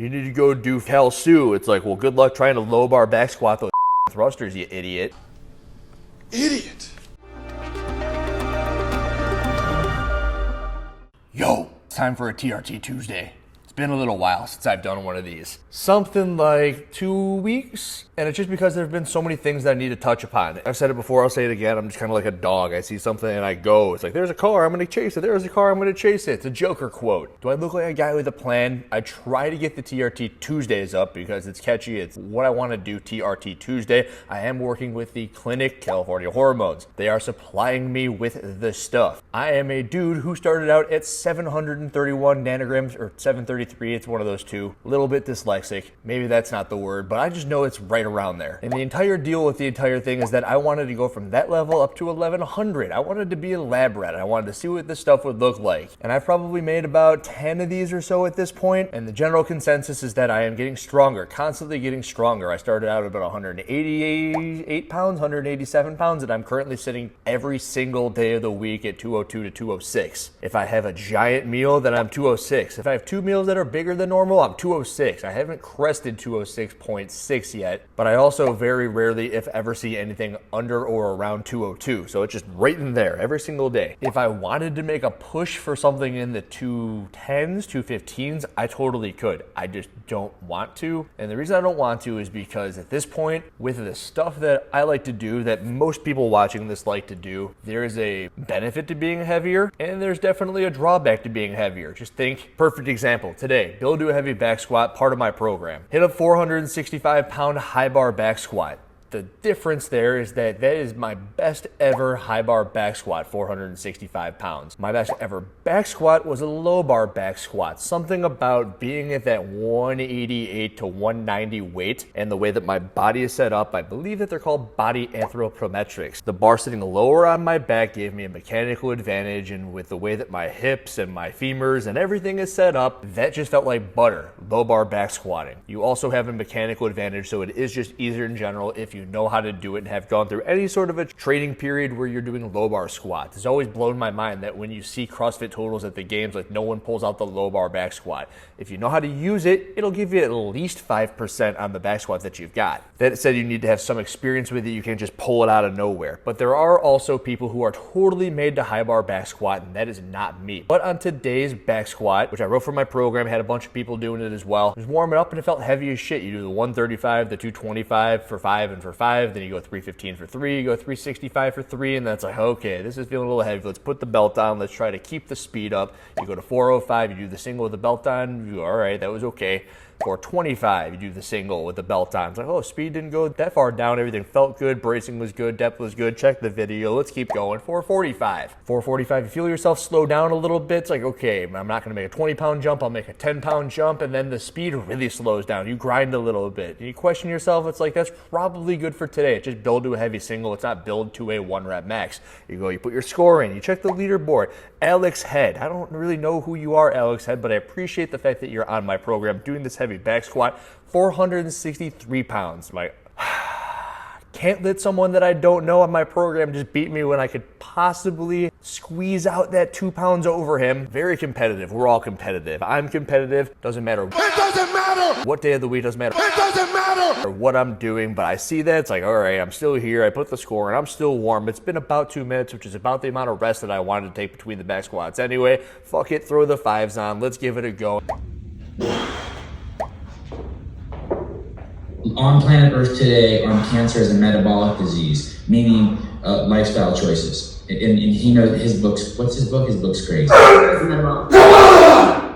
You need to go do Cal Sue. It's like, well, good luck trying to low bar back squat those thrusters, you idiot. Idiot. Yo, it's time for a TRT Tuesday. It's been a little while since I've done one of these. Something like 2 weeks, and it's just because there have been so many things that I need to touch upon. I've said it before, I'll say it again, I'm just kind of like a dog. I see something and I go. It's like, there's a car, I'm gonna chase it. There's a car, I'm gonna chase it. It's a Joker quote. Do I look like a guy with a plan? I try to get the TRT Tuesdays up because it's catchy. It's what I wanna do TRT Tuesday. I am working with the clinic, California Hormones. They are supplying me with the stuff. I am a dude who started out at 731 nanograms, or 733, it's one of those two. A little bit dyslexic. Maybe that's not the word, but I just know it's right around there. And the entire deal with the entire thing is that I wanted to go from that level up to 1100. I wanted to be a lab rat. I wanted to see what this stuff would look like. And I've probably made about 10 of these or so at this point, and the general consensus is that I am getting stronger, constantly getting stronger. I started out at about 188 pounds, 187 pounds, and I'm currently sitting every single day of the week at 202 to 206. If I have a giant meal, then I'm 206. If I have two meals that are bigger than normal, I'm 206. I haven't crested 206.6 yet, but I also very rarely, if ever, see anything under or around 202. So it's just right in there every single day. If I wanted to make a push for something in the 210s, 215s, I totally could. I just don't want to. And the reason I don't want to is because at this point, with the stuff that I like to do, that most people watching this like to do, there is a benefit to being heavier, and there's definitely a drawback to being heavier. Just think, perfect example, today, build to a heavy back squat, part of my program. Hit a 465 pound high bar back squat. The difference there is that is my best ever high bar back squat, 465 pounds. My best ever back squat was a low bar back squat. Something about being at that 188 to 190 weight and the way that my body is set up, I believe that they're called body anthropometrics. The bar sitting lower on my back gave me a mechanical advantage, and with the way that my hips and my femurs and everything is set up, that just felt like butter, low bar back squatting. You also have a mechanical advantage, so it is just easier in general if you know how to do it and have gone through any sort of a training period where you're doing low bar squats. It's always blown my mind that when you see CrossFit totals at the games, like no one pulls out the low bar back squat. If you know how to use it, it'll give you at least 5% on the back squat that you've got. That said, you need to have some experience with it. You can't just pull it out of nowhere. But there are also people who are totally made to high bar back squat, and that is not me. But on today's back squat, which I wrote for my program, had a bunch of people doing it as well, I was warming up and it felt heavy as shit. You do the 135, the 225 for 5 and for 5, then you go 315 for 3, you go 365 for 3, and that's like, okay, this is feeling a little heavy. Let's put the belt on. Let's try to keep the speed up. You go to 405, you do the single with the belt on. You go, all right, that was okay. 425, you do the single with the belt on. It's like, oh, speed didn't go that far down. Everything felt good. Bracing was good. Depth was good. Check the video. Let's keep going. 445. 445, you feel yourself slow down a little bit. It's like, okay, I'm not going to make a 20-pound jump. I'll make a 10-pound jump, and then the speed really slows down. You grind a little bit. And you question yourself. It's like, that's probably good for today. It's just build to a heavy single. It's not build to a 1-rep max. You go, you put your score in. You check the leaderboard. Alex Head. I don't really know who you are, Alex Head, but I appreciate the fact that you're on my program doing this heavy back squat. 463 pounds. I'm like, can't let someone that I don't know on my program just beat me when I could possibly squeeze out that 2 pounds over him. Very competitive. We're all competitive. I'm competitive. Doesn't matter. It doesn't matter. What day of the week, doesn't matter. It doesn't matter. Or what I'm doing, but I see that. It's like, all right, I'm still here. I put the score in. I'm still warm. It's been about 2 minutes, which is about the amount of rest that I wanted to take between the back squats. Anyway, fuck it. Throw the 5s on. Let's give it a go. On planet Earth today, cancer is a metabolic disease, meaning lifestyle choices. And he knows his books. What's his book? His book's great.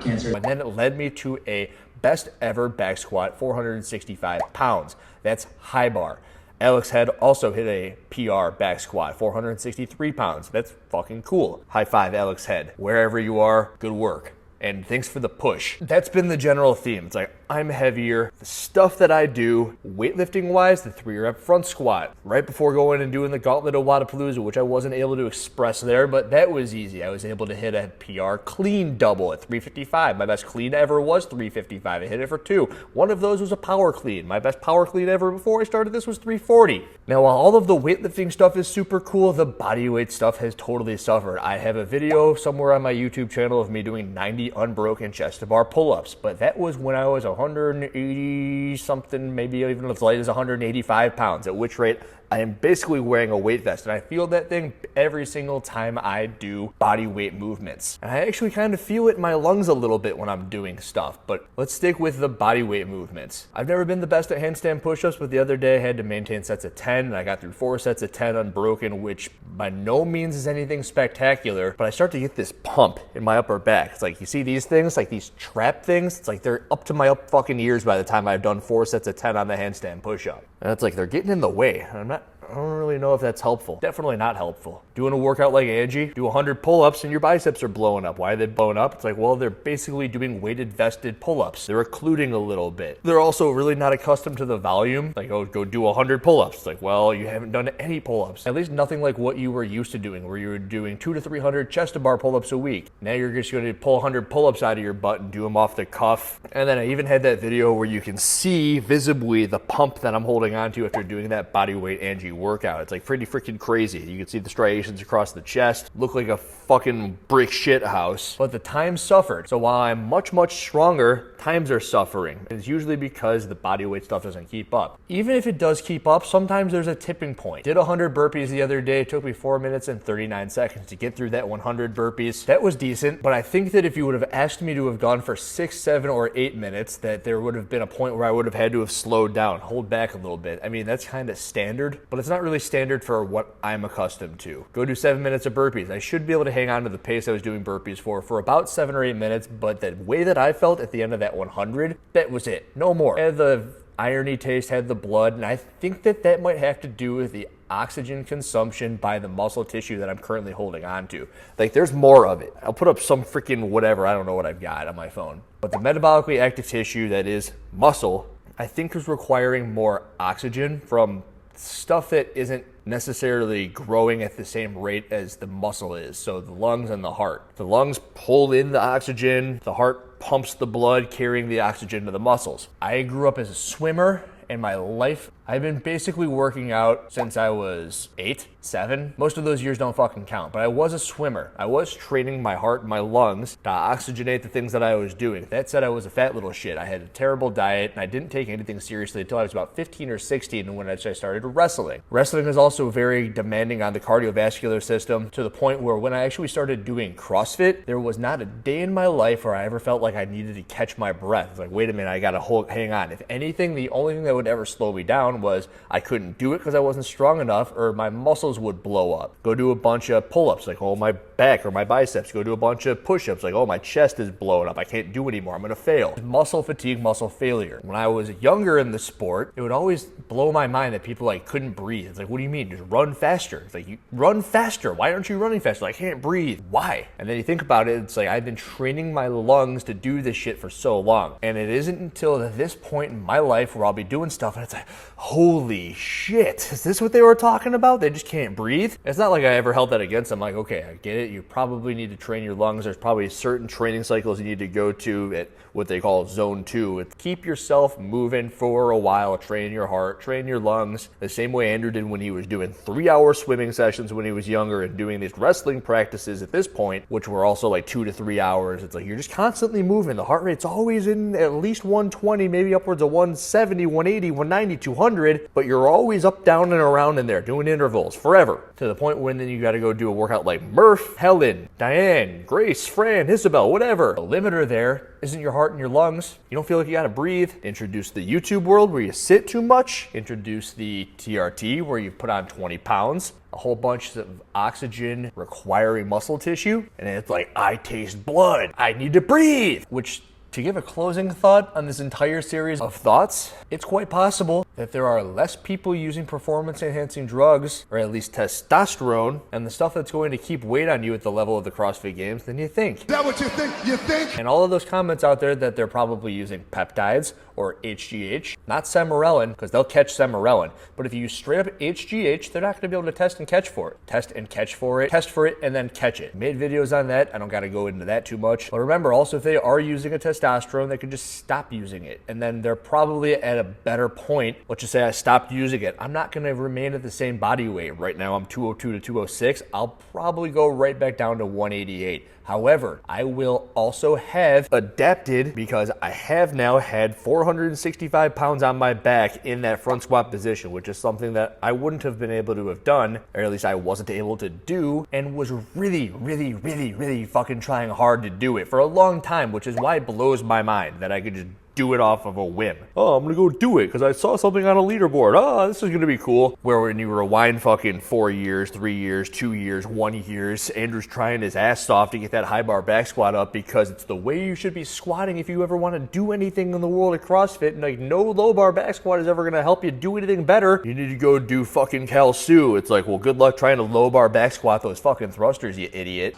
Cancer. And then it led me to a best ever back squat, 465 pounds. That's high bar. Alex Head also hit a PR back squat, 463 pounds. That's fucking cool. High five, Alex Head. Wherever you are, good work. And thanks for the push. That's been the general theme. It's like, I'm heavier. The stuff that I do, weightlifting wise, the 3-rep front squat, right before going and doing the gauntlet of Wadapalooza, which I wasn't able to express there, but that was easy. I was able to hit a PR clean double at 355. My best clean ever was 355. I hit it for 2. One of those was a power clean. My best power clean ever before I started this was 340. Now, while all of the weightlifting stuff is super cool, the bodyweight stuff has totally suffered. I have a video somewhere on my YouTube channel of me doing 90 190 unbroken chest to bar pull-ups, but that was when I was 180 something, maybe even as light as 185 pounds, at which rate I am basically wearing a weight vest, and I feel that thing every single time I do body weight movements. And I actually kind of feel it in my lungs a little bit when I'm doing stuff, but let's stick with the body weight movements. I've never been the best at handstand push-ups, but the other day I had to maintain sets of 10, and I got through 4 sets of 10 unbroken, which by no means is anything spectacular, but I start to get this pump in my upper back. It's like, you see these things, like these trap things? It's like they're up to my up fucking ears by the time I've done 4 sets of 10 on the handstand push-up. And it's like they're getting in the way, and I don't really know if that's helpful. Definitely not helpful. Doing a workout like Angie, do 100 pull-ups and your biceps are blowing up. Why are they blowing up? It's like, well, they're basically doing weighted vested pull-ups. They're occluding a little bit. They're also really not accustomed to the volume. Like, oh, go do 100 pull-ups. It's like, well, you haven't done any pull-ups. At least nothing like what you were used to doing, where you were doing 200 to 300 chest to bar pull-ups a week. Now you're just going to pull 100 pull-ups out of your butt and do them off the cuff. And then I even had that video where you can see visibly the pump that I'm holding onto after doing that body weight Angie workout. It's like pretty freaking crazy. You can see the striations across the chest, look like a fucking brick shit house. But the times suffered. So while I'm much, much stronger, times are suffering. And it's usually because the body weight stuff doesn't keep up. Even if it does keep up, sometimes there's a tipping point. Did 100 burpees the other day. It took me 4 minutes and 39 seconds to get through that 100 burpees. That was decent, but I think that if you would have asked me to have gone for 6, 7, or 8 minutes, that there would have been a point where I would have had to have slowed down, hold back a little bit. I mean, that's kind of standard, but it's not really standard for what I'm accustomed to. Go do 7 minutes of burpees. I should be able to hang on to the pace I was doing burpees for about 7 or 8 minutes, but the way that I felt at the end of that 100, that was it. No more. Had the irony taste, had the blood, and I think that might have to do with the oxygen consumption by the muscle tissue that I'm currently holding on to. Like, there's more of it. I'll put up some freaking whatever, I don't know what I've got on my phone. But the metabolically active tissue that is muscle, I think is requiring more oxygen from stuff that isn't necessarily growing at the same rate as the muscle is. So the lungs and the heart. The lungs pull in the oxygen, the heart pumps the blood, carrying the oxygen to the muscles. I grew up as a swimmer. In my life, I've been basically working out since I was 8, 7. Most of those years don't fucking count, but I was a swimmer. I was training my heart and my lungs to oxygenate the things that I was doing. That said, I was a fat little shit. I had a terrible diet, and I didn't take anything seriously until I was about 15 or 16 when I started wrestling. Wrestling is also very demanding on the cardiovascular system, to the point where when I actually started doing CrossFit, there was not a day in my life where I ever felt like I needed to catch my breath. It's like, wait a minute, I gotta hang on. If anything, the only thing that would ever slow me down was I couldn't do it because I wasn't strong enough, or my muscles would blow up. Go do a bunch of pull-ups, like, oh, my back or my biceps. Go do a bunch of push-ups, like, oh, my chest is blowing up. I can't do anymore. I'm going to fail. Muscle fatigue, muscle failure. When I was younger in the sport, it would always blow my mind that people like couldn't breathe. It's like, what do you mean? Just run faster. It's like, you run faster. Why aren't you running faster? Like, I can't breathe. Why? And then you think about it, it's like, I've been training my lungs to do this shit for so long. And it isn't until this point in my life where I'll be doing stuff and it's like, holy shit, is this what they were talking about? They just can't breathe? It's not like I ever held that against them. Like, okay, I get it. You probably need to train your lungs. There's probably certain training cycles you need to go to at what they call zone 2. It's keep yourself moving for a while, train your heart, train your lungs, the same way Andrew did when he was doing 3-hour swimming sessions when he was younger and doing these wrestling practices at this point, which were also like 2 to 3 hours. It's like, you're just constantly moving. The heart rate's always in at least 120, maybe upwards of 170, 180, 190, 200, but you're always up, down, and around in there doing intervals forever, to the point when then you got to go do a workout like Murph, Helen, Diane, Grace, Fran, Isabel, whatever. The limiter there isn't your heart and your lungs. You don't feel like you got to breathe. Introduce the YouTube world where you sit too much. Introduce the TRT where you put on 20 pounds. A whole bunch of oxygen requiring muscle tissue. And it's like, I taste blood. I need to breathe. Which, to give a closing thought on this entire series of thoughts, it's quite possible that there are less people using performance-enhancing drugs, or at least testosterone, and the stuff that's going to keep weight on you at the level of the CrossFit Games than you think. Is that what you think? You think? And all of those comments out there that they're probably using peptides or HGH, not Semarelin, because they'll catch Semarelin. But if you use straight up HGH, they're not going to be able to test and catch for it. Test and catch for it, test for it, and then catch it. Made videos on that. I don't got to go into that too much. But remember, also, if they are using a testosterone, they could just stop using it. And then they're probably at a better point. Let's just say I stopped using it. I'm not going to remain at the same body weight. Right now, I'm 202 to 206. I'll probably go right back down to 188. However, I will also have adapted because I have now had 465 pounds on my back in that front squat position, which is something that I wouldn't have been able to have done, or at least I wasn't able to do, and was really fucking trying hard to do it for a long time, which is why it blows my mind that I could just do it off of a whim. Oh, I'm gonna go do it because I saw something on a leaderboard. Oh, this is gonna be cool. Where when you rewind fucking 4 years, 3 years, 2 years, 1 year, Andrew's trying his ass off to get that high bar back squat up because it's the way you should be squatting if you ever want to do anything in the world of CrossFit. And like, no low bar back squat is ever gonna help you do anything better. You need to go do fucking Cal Su. It's like, well, good luck trying to low bar back squat those fucking thrusters, you idiot.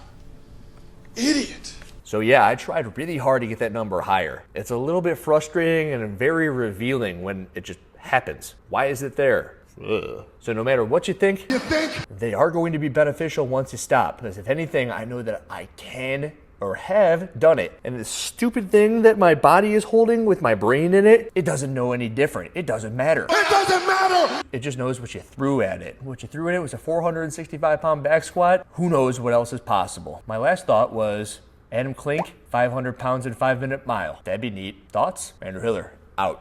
Idiot. So yeah, I tried really hard to get that number higher. It's a little bit frustrating and very revealing when it just happens. Why is it there? Ugh. So no matter what you think, they are going to be beneficial once you stop. Because if anything, I know that I can or have done it. And this stupid thing that my body is holding with my brain in it, it doesn't know any different. It doesn't matter. It doesn't matter. It just knows what you threw at it. What you threw at it was a 465 pound back squat. Who knows what else is possible? My last thought was Adam Klink, 500 pounds in 5-minute mile. That'd be neat. Thoughts? Andrew Hiller, out.